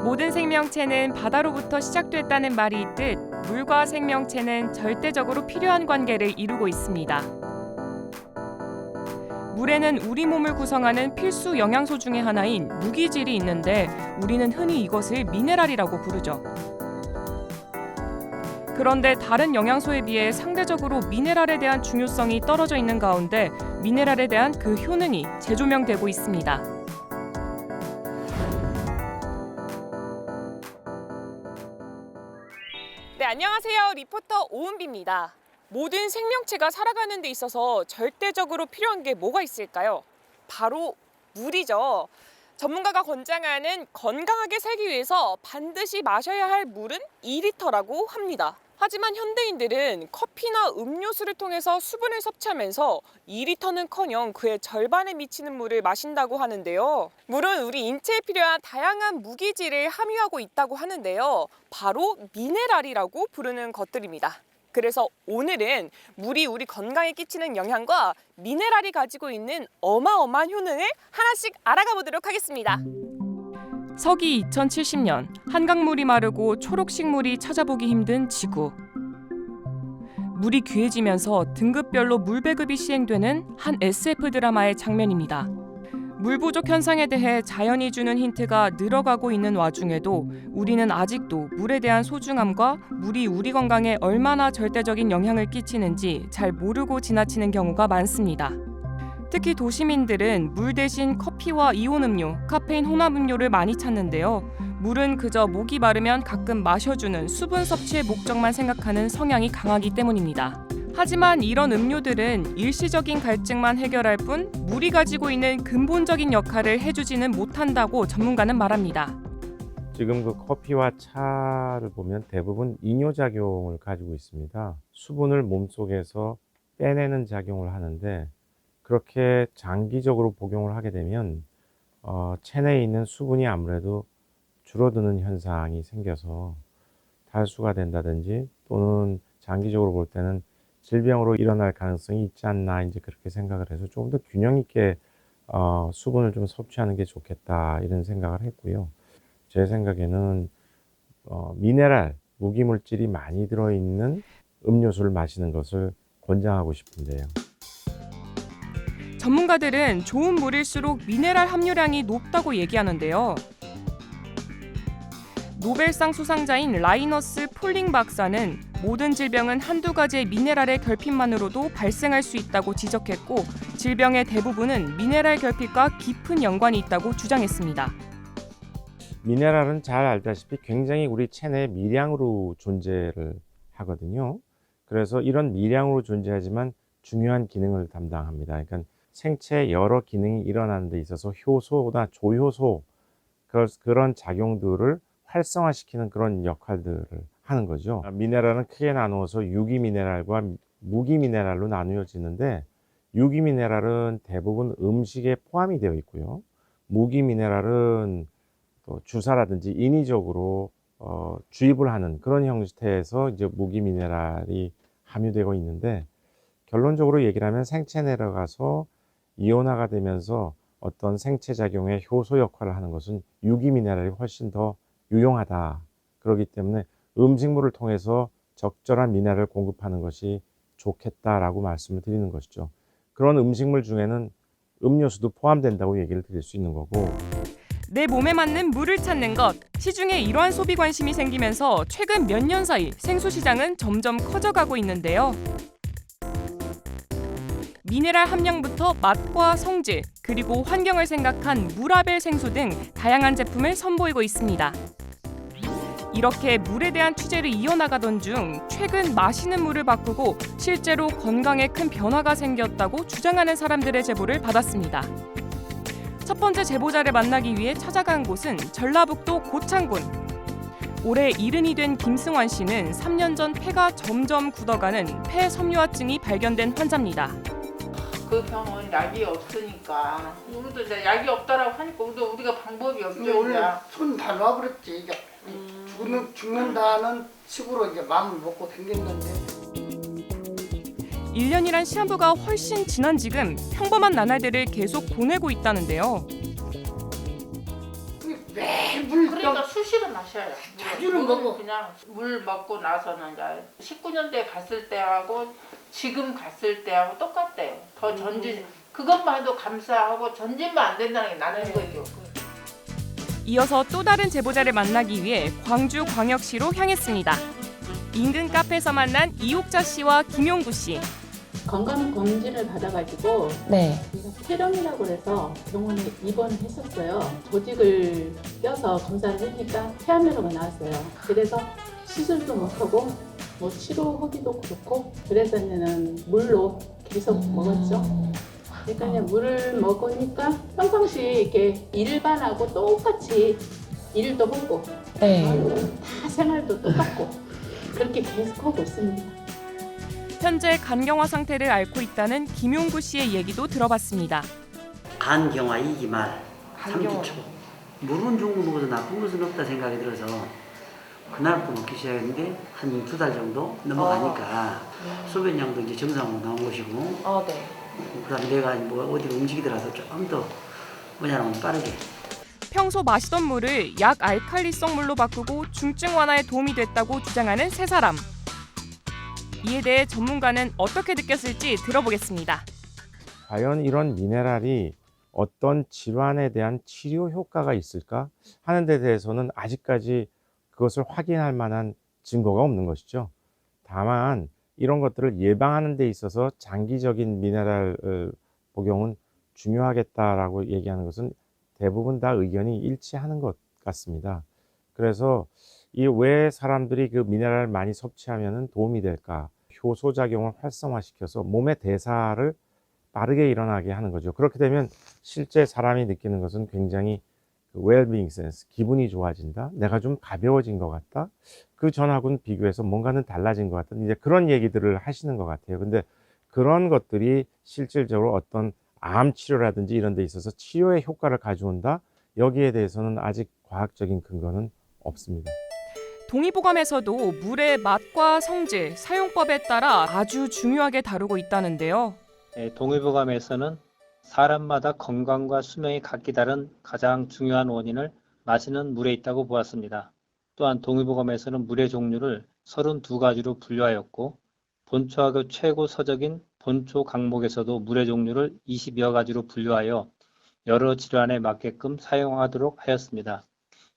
모든 생명체는 바다로부터 시작됐다는 말이 있듯 물과 생명체는 절대적으로 필요한 관계를 이루고 있습니다. 물에는 우리 몸을 구성하는 필수 영양소 중에 하나인 무기질이 있는데 우리는 흔히 이것을 미네랄이라고 부르죠. 그런데 다른 영양소에 비해 상대적으로 미네랄에 대한 중요성이 떨어져 있는 가운데 미네랄에 대한 그 효능이 재조명되고 있습니다. 네, 안녕하세요. 리포터 오은비입니다. 모든 생명체가 살아가는 데 있어서 절대적으로 필요한 게 뭐가 있을까요? 바로 물이죠. 전문가가 권장하는 건강하게 살기 위해서 반드시 마셔야 할 물은 2리터라고 합니다. 하지만 현대인들은 커피나 음료수를 통해서 수분을 섭취하면서 2리터는커녕 그의 절반에 미치는 물을 마신다고 하는데요. 물은 우리 인체에 필요한 다양한 무기질을 함유하고 있다고 하는데요. 바로 미네랄이라고 부르는 것들입니다. 그래서 오늘은 물이 우리 건강에 끼치는 영향과 미네랄이 가지고 있는 어마어마한 효능을 하나씩 알아가 보도록 하겠습니다. 서기 2070년 한강물이 마르고 초록식 물이 찾아보기 힘든 지구. 물이 귀해지면서 등급별로 물 배급이 시행되는 한 SF 드라마의 장면입니다. 물 부족 현상에 대해 자연이 주는 힌트가 늘어가고 있는 와중에도 우리는 아직도 물에 대한 소중함과 물이 우리 건강에 얼마나 절대적인 영향을 끼치는지 잘 모르고 지나치는 경우가 많습니다. 특히 도시민들은 물 대신 커피와 이온 음료, 카페인 혼합 음료를 많이 찾는데요. 물은 그저 목이 마르면 가끔 마셔주는 수분 섭취의 목적만 생각하는 성향이 강하기 때문입니다. 하지만 이런 음료들은 일시적인 갈증만 해결할 뿐 물이 가지고 있는 근본적인 역할을 해주지는 못한다고 전문가는 말합니다. 지금 그 커피와 차를 보면 대부분 이뇨작용을 가지고 있습니다. 수분을 몸속에서 빼내는 작용을 하는데 그렇게 장기적으로 복용을 하게 되면 체내에 있는 수분이 아무래도 줄어드는 현상이 생겨서 탈수가 된다든지 또는 장기적으로 볼 때는 질병으로 일어날 가능성이 있지 않나 이제 그렇게 생각을 해서 조금 더 균형 있게 수분을 좀 섭취하는 게 좋겠다 이런 생각을 했고요. 제 생각에는 미네랄, 무기물질이 많이 들어있는 음료수를 마시는 것을 권장하고 싶은데요. 전문가들은 좋은 물일수록 미네랄 함유량이 높다고 얘기하는데요. 노벨상 수상자인 라이너스 폴링 박사는 모든 질병은 한두 가지의 미네랄의 결핍만으로도 발생할 수 있다고 지적했고 질병의 대부분은 미네랄 결핍과 깊은 연관이 있다고 주장했습니다. 미네랄은 잘 알다시피 굉장히 우리 체내에 미량으로 존재를 하거든요. 그래서 이런 미량으로 존재하지만 중요한 기능을 담당합니다. 그러니까 생체 여러 기능이 일어나는 데 있어서 효소나 조효소 그런 작용들을 활성화시키는 그런 역할들을 하는 거죠. 미네랄은 크게 나누어서 유기미네랄과 무기미네랄로 나누어지는데 유기미네랄은 대부분 음식에 포함이 되어 있고요. 무기미네랄은 또 주사라든지 인위적으로 주입을 하는 그런 형태에서 이제 무기미네랄이 함유되고 있는데 결론적으로 얘기를 하면 생체 내려가서 이온화가 되면서 어떤 생체 작용의 효소 역할을 하는 것은 유기미네랄이 훨씬 더 유용하다. 그렇기 때문에 음식물을 통해서 적절한 미네랄을 공급하는 것이 좋겠다라고 말씀을 드리는 것이죠. 그런 음식물 중에는 음료수도 포함된다고 얘기를 드릴 수 있는 거고. 내 몸에 맞는 물을 찾는 것. 시중에 이러한 소비 관심이 생기면서 최근 몇 년 사이 생수 시장은 점점 커져가고 있는데요. 미네랄 함량부터 맛과 성질, 그리고 환경을 생각한 무라벨 생수 등 다양한 제품을 선보이고 있습니다. 이렇게 물에 대한 취재를 이어나가던 중 최근 마시는 물을 바꾸고 실제로 건강에 큰 변화가 생겼다고 주장하는 사람들의 제보를 받았습니다. 첫 번째 제보자를 만나기 위해 찾아간 곳은 전라북도 고창군. 올해 70이 된 김승환 씨는 3년 전 폐가 점점 굳어가는 폐섬유화증이 발견된 환자입니다. 그 병은 약이 없으니까 우리도 이제 약이 없다라고 하니까 우리가 방법이 없죠. 오늘 손 다 놔버렸지. 이게 죽는다는 식으로 이제 마음을 먹고 댕겼는데 1년이란 시한부가 훨씬 지난 지금 평범한 나날들을 계속 보내고 있다는데요. 매일 물 그래 그러니까 수시로 마셔요. 자주는 물은 먹어. 그냥 물 먹고 나서는 이제 19년대 갔을 때하고 지금 갔을 때하고 똑같대요. 더 전진 그것만 해도 감사하고 전진만 안 된다는 게 나는 거죠. 이어서 또 다른 제보자를 만나기 위해 광주광역시로 향했습니다. 인근 카페에서 만난 이옥자 씨와 김용구 씨. 건강 검진을 받아가지고 네. 폐렴이라고 해서 병원에 입원을 했었어요. 조직을 껴서 검사를 하니까 폐암이라고 나왔어요. 그래서 수술도 못하고 뭐 치료하기도 그렇고 그래서는 물로 계속 먹었죠. 그러니까 그냥 물을 먹으니까 평상시 이렇게 일반하고 똑같이 일도 하고 다 생활도 똑같고 그렇게 계속 하고 있습니다. 현재 간경화 상태를 앓고 있다는 김용구 씨의 얘기도 들어봤습니다. 간경화 2기 말 3기 초 물은 좋은 거 먹어도 나쁜 것은 없다 생각이 들어서 그날부터 먹기 시작했는데 한 2달 정도 넘어가니까 소변량도 이제 정상으로 나온 것이고 그다음에 내가 뭐 어디 움직이더라도 조금 더 뭐냐면 빠르게 평소 마시던 물을 약 알칼리성 물로 바꾸고 중증 완화에 도움이 됐다고 주장하는 세 사람. 이에 대해 전문가는 어떻게 느꼈을지 들어보겠습니다. 과연 이런 미네랄이 어떤 질환에 대한 치료 효과가 있을까 하는 데 대해서는 아직까지 그것을 확인할 만한 증거가 없는 것이죠. 다만 이런 것들을 예방하는 데 있어서 장기적인 미네랄 복용은 중요하겠다라고 얘기하는 것은 대부분 다 의견이 일치하는 것 같습니다. 그래서 이 왜 사람들이 그 미네랄을 많이 섭취하면 도움이 될까? 효소 작용을 활성화시켜서 몸의 대사를 빠르게 일어나게 하는 거죠. 그렇게 되면 실제 사람이 느끼는 것은 굉장히 웰빙 센스, 기분이 좋아진다. 내가 좀 가벼워진 것 같다. 그 전하고는 비교해서 뭔가는 달라진 것 같다. 이제 그런 얘기들을 하시는 것 같아요. 근데 그런 것들이 실질적으로 어떤 암 치료라든지 이런 데 있어서 치료의 효과를 가져온다. 여기에 대해서는 아직 과학적인 근거는 없습니다. 동의보감에서도 물의 맛과 성질, 사용법에 따라 아주 중요하게 다루고 있다는데요. 동의보감에서는 사람마다 건강과 수명이 각기 다른 가장 중요한 원인을 마시는 물에 있다고 보았습니다. 또한 동의보감에서는 물의 종류를 32가지로 분류하였고 본초학의 최고 서적인 본초 강목에서도 물의 종류를 20여 가지로 분류하여 여러 질환에 맞게끔 사용하도록 하였습니다.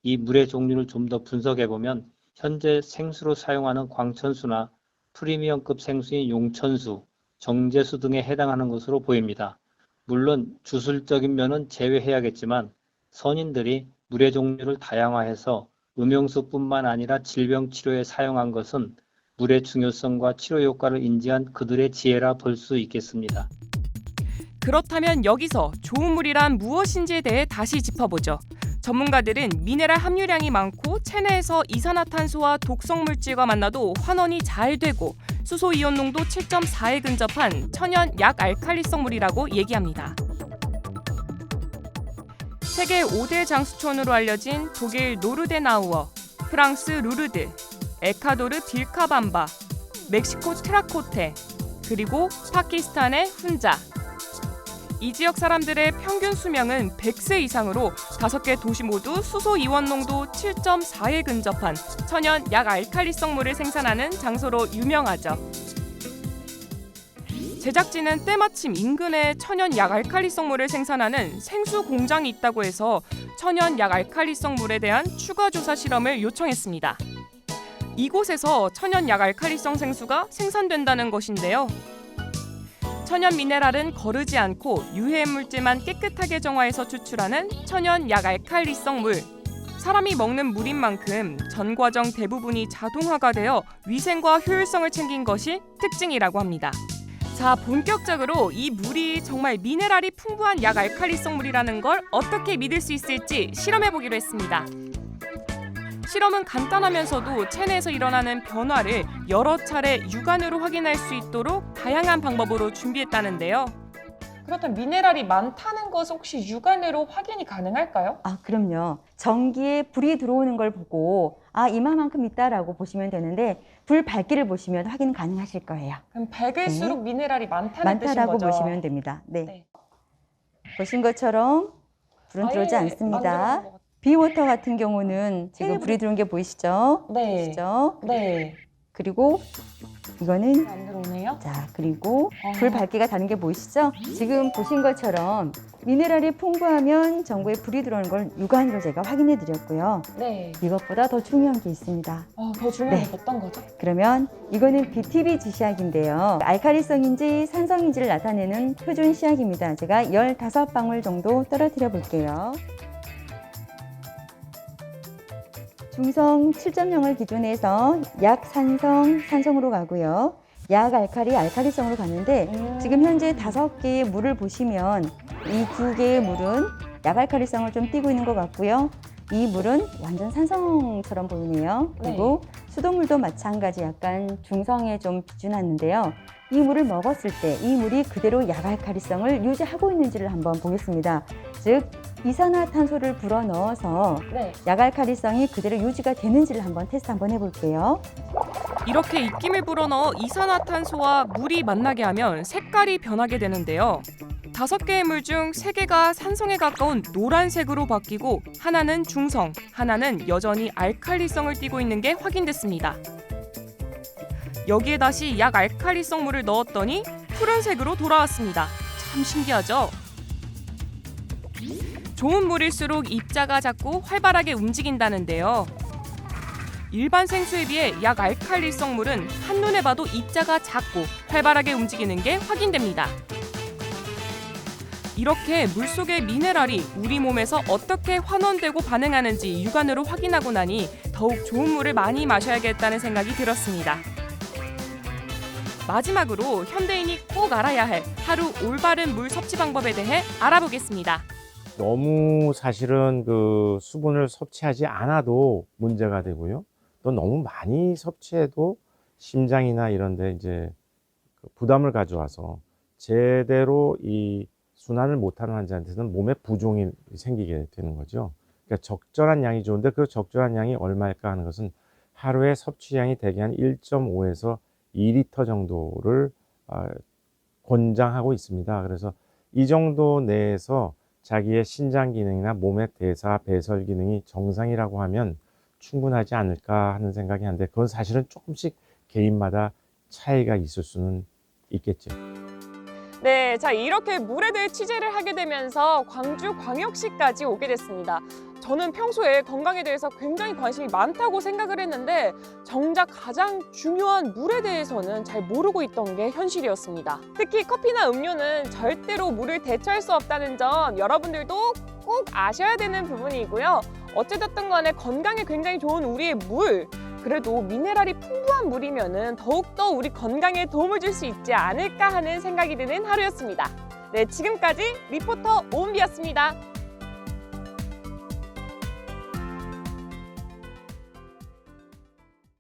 이 물의 종류를 좀 더 분석해보면 현재 생수로 사용하는 광천수나 프리미엄급 생수인 용천수, 정제수 등에 해당하는 것으로 보입니다. 물론 주술적인 면은 제외해야겠지만 선인들이 물의 종류를 다양화해서 음용수뿐만 아니라 질병 치료에 사용한 것은 물의 중요성과 치료 효과를 인지한 그들의 지혜라 볼 수 있겠습니다. 그렇다면 여기서 좋은 물이란 무엇인지에 대해 다시 짚어보죠. 전문가들은 미네랄 함유량이 많고 체내에서 이산화탄소와 독성 물질과 만나도 환원이 잘 되고 수소 이온 농도 7.4에 근접한 천연 약 알칼리성 물이라고 얘기합니다. 세계 5대 장수촌으로 알려진 독일 노르데나우어, 프랑스 루르드, 에콰도르 빌카밤바, 멕시코 트라코테, 그리고 파키스탄의 훈자. 이 지역 사람들의 평균 수명은 100세 이상으로 5개 도시 모두 수소 이온 농도 7.4에 근접한 천연 약 알칼리성 물을 생산하는 장소로 유명하죠. 제작진은 때마침 인근에 천연 약 알칼리성 물을 생산하는 생수 공장이 있다고 해서 천연 약 알칼리성 물에 대한 추가 조사 실험을 요청했습니다. 이곳에서 천연 약 알칼리성 생수가 생산된다는 것인데요. 천연 미네랄은 거르지 않고 유해 물질만 깨끗하게 정화해서 추출하는 천연 약 알칼리성 물. 사람이 먹는 물인 만큼 전 과정 대부분이 자동화가 되어 위생과 효율성을 챙긴 것이 특징이라고 합니다. 자, 본격적으로 이 물이 정말 미네랄이 풍부한 약 알칼리성 물이라는 걸 어떻게 믿을 수 있을지 실험해보기로 했습니다. 실험은 간단하면서도 체내에서 일어나는 변화를 여러 차례 육안으로 확인할 수 있도록 다양한 방법으로 준비했다는데요. 그렇다면 미네랄이 많다는 것은 혹시 육안으로 확인이 가능할까요? 아, 그럼요. 전기에 불이 들어오는 걸 보고 이만큼 있다라고 보시면 되는데 불 밝기를 보시면 확인 가능하실 거예요. 그럼 밝을수록 미네랄이 많다는 뜻인 많다라고 거죠? 보시면 됩니다. 네. 네. 보신 것처럼 불은 들어오지 않습니다. 비워터 같은 경우는 지금 불이 들어온 게 보이시죠? 네. 보이시죠? 네. 그리고 이거는 안 들어오네요. 자, 그리고 불 밝기가 다른 게 보이시죠? 지금 보신 것처럼 미네랄이 풍부하면 전구에 불이 들어오는 걸 육안으로 제가 확인해 드렸고요. 네. 이것보다 더 중요한 게 있습니다. 더 중요한 네. 게 어떤 거죠? 그러면 이거는 BTB 지시약인데요. 알칼리성인지 산성인지를 나타내는 표준 시약입니다. 제가 15방울 정도 떨어뜨려 볼게요. 중성 7.0을 기준해서 약산성, 산성으로 가고요. 약알칼리, 알칼리성으로 가는데 지금 현재 5개의 물을 보시면 이 2개의 물은 약알칼리성을 좀 띠고 있는 것 같고요. 이 물은 완전 산성처럼 보이네요. 그리고 수돗물도 마찬가지 약간 중성에 좀 비준하는데요. 이 물을 먹었을 때 이 물이 그대로 약알칼리성을 유지하고 있는지를 한번 보겠습니다. 즉 이산화탄소를 불어넣어서 네. 약알칼리성이 그대로 유지가 되는지를 한번 테스트 한번 해볼게요. 이렇게 입김을 불어넣어 이산화탄소와 물이 만나게 하면 색깔이 변하게 되는데요. 5개의 물 중 3개가 산성에 가까운 노란색으로 바뀌고 하나는 중성, 하나는 여전히 알칼리성을 띠고 있는 게 확인됐습니다. 여기에 다시 약알칼리성 물을 넣었더니 푸른색으로 돌아왔습니다. 참 신기하죠? 좋은 물일수록 입자가 작고 활발하게 움직인다는데요. 일반 생수에 비해 약알칼리성 물은 한눈에 봐도 입자가 작고 활발하게 움직이는 게 확인됩니다. 이렇게 물속의 미네랄이 우리 몸에서 어떻게 환원되고 반응하는지 육안으로 확인하고 나니 더욱 좋은 물을 많이 마셔야겠다는 생각이 들었습니다. 마지막으로 현대인이 꼭 알아야 할 하루 올바른 물 섭취 방법에 대해 알아보겠습니다. 너무 사실은 그 수분을 섭취하지 않아도 문제가 되고요. 또 너무 많이 섭취해도 심장이나 이런 데 이제 부담을 가져와서 제대로 이 순환을 못하는 환자한테는 몸에 부종이 생기게 되는 거죠. 그러니까 적절한 양이 좋은데 그 적절한 양이 얼마일까 하는 것은 하루에 섭취량이 대개 한 1.5에서 2리터 정도를 권장하고 있습니다. 그래서 이 정도 내에서 자기의 신장 기능이나 몸의 대사, 배설 기능이 정상이라고 하면 충분하지 않을까 하는 생각이 하는데 그건 사실은 조금씩 개인마다 차이가 있을 수는 있겠죠. 네, 자 이렇게 물에 대해 취재를 하게 되면서 광주광역시까지 오게 됐습니다. 저는 평소에 건강에 대해서 굉장히 관심이 많다고 생각을 했는데 정작 가장 중요한 물에 대해서는 잘 모르고 있던 게 현실이었습니다. 특히 커피나 음료는 절대로 물을 대체할 수 없다는 점 여러분들도 꼭 아셔야 되는 부분이고요. 어찌됐든 간에 건강에 굉장히 좋은 우리의 물, 그래도 미네랄이 풍부한 물이면은 더욱더 우리 건강에 도움을 줄 수 있지 않을까 하는 생각이 드는 하루였습니다. 네, 지금까지 리포터 오은비였습니다.